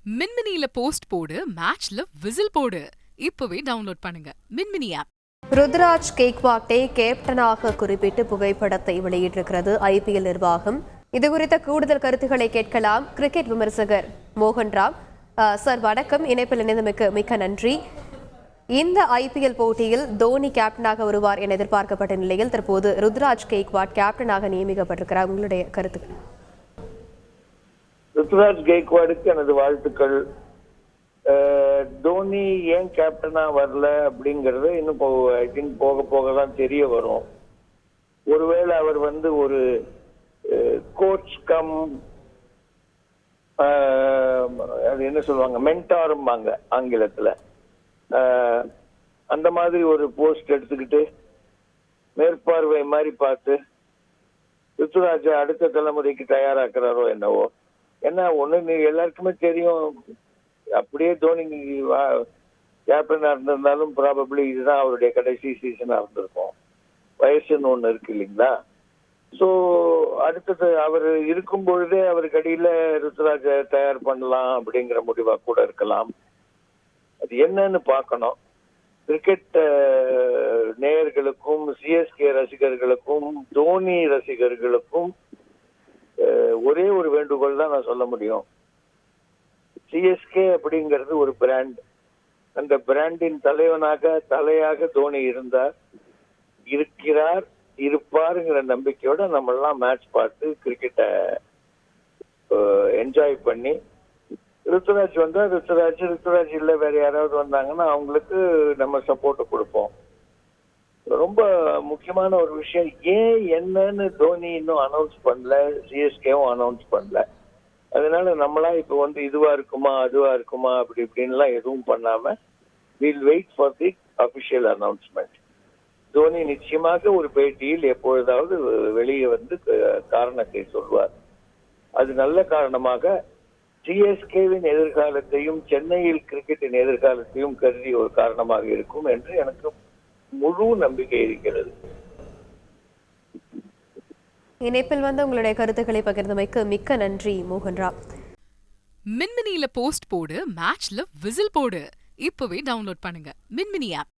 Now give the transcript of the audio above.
மின்மினியில post போடு, மேட்ச்ல whistle போடு. இப்பவே டவுன்லோட் பண்ணுங்க மின்மினி ஆப். ருத்ராஜ் கேக்வாட்டை கேப்டனாக குறிப்பிட்டு புகைப்படத்தை வெளியிட்டிருக்கிறது ஐபிஎல் நிர்வாகம். இதுகுறித்த கூடுதல் கருத்துக்களை கேட்கலாம். கிரிக்கெட் விமர்சகர் மோகன்ராவ் சார், வணக்கம். இணைப்பில் இணைந்தமைக்கு மிக்க நன்றி. இந்த ஐபிஎல் போட்டியில் தோனி கேப்டனாக வருவார் என எதிர்பார்க்கப்பட்ட நிலையில் தற்போது ருத்ராஜ் கேக்வாட் கேப்டனாக நியமிக்கப்பட்டிருக்கிறார். உங்களுடைய கருத்துக்கள்? ருத்ராஜ் கெய்க்வாடுக்கு எனது வாழ்த்துக்கள். தோனி ஏன் கேப்டனா வரல அப்படிங்கறது இன்னும் ஐ திங்க் போக போக தான் தெரிய வரும். ஒருவேளை அவர் ஒரு கோச் கம் அது என்ன சொல்லுவாங்க, மென்டாரும்பாங்க ஆங்கிலத்துல, அந்த மாதிரி ஒரு போஸ்ட் எடுத்துக்கிட்டு மேற்பார்வை மாதிரி பார்த்து ருத்துராஜை அடுத்த தலைமுறைக்கு தயாராக்குறாரோ என்னவோ. ஏன்னா ஒண்ணு எல்லாருக்குமே தெரியும், அப்படியே தோனி கேப்டனா இருந்திருந்தாலும் ப்ராபப்ளி இதுதான் அவருடைய கடைசி சீசனா இருந்திருக்கும். வயசுன்னு ஒண்ணு இருக்கு இல்லைங்களா? ஸோ அடுத்தது அவர் இருக்கும் பொழுதே அவருக்கு அடியில ருத்துராஜை தயார் பண்ணலாம் அப்படிங்கிற முடிவா கூட இருக்கலாம். அது என்னன்னு பார்க்கணும். கிரிக்கெட் நேயர்களுக்கும் சிஎஸ்கே ரசிகர்களுக்கும் தோனி ரசிகர்களுக்கும் ஒரே ஒரு வேண்டுகோள் தான் நான் சொல்ல முடியும். சிஎஸ்கே அப்படிங்கிறது ஒரு பிராண்ட். அந்த பிராண்டின் தலையாக தோனி இருக்கிறார், இருப்பாருங்கிற நம்பிக்கையோட நம்ம எல்லாம் மேட்ச் பார்த்து கிரிக்கெட்டை என்ஜாய் பண்ணி, ருத்துராஜ் வந்தா ருத்துராஜ் இல்ல வேற யாராவது வந்தாங்கன்னா அவங்களுக்கு நம்ம சப்போர்ட் கொடுப்போம். ரொம்ப முக்கியமான ஒரு விஷயம், ஏன் என்னன்னு தோனி இன்னும் அனௌன்ஸ் பண்ணல, சிஎஸ்கேவும் அனௌன்ஸ் பண்ணல. அதனால நம்மளா இப்ப இதுவா இருக்குமா அதுவா இருக்குமா அப்படி இப்படின்லாம் எதுவும் பண்ணாம we'll wait for the official announcement. Dhoni நிச்சயமாக ஒரு பேட்டியில் எப்பொழுதாவது வெளியே காரணத்தை சொல்வார். அது நல்ல காரணமாக சிஎஸ்கேவின் எதிர்காலத்தையும் சென்னையில் கிரிக்கெட்டின் எதிர்காலத்தையும் கருதி ஒரு காரணமாக இருக்கும் என்று எனக்கு முழு நம்பிக்கை இருக்கிறது. இணைப்பில் உங்களுடைய கருத்துக்களை பகிர்ந்தமைக்கு மிக்க நன்றி மோகன்ராவ். மின்மினியில போஸ்ட் போடு, மேட்ச்ல விசில் போடு. இப்பவே டவுன்லோட் பண்ணுங்க மின்மினி ஆப்.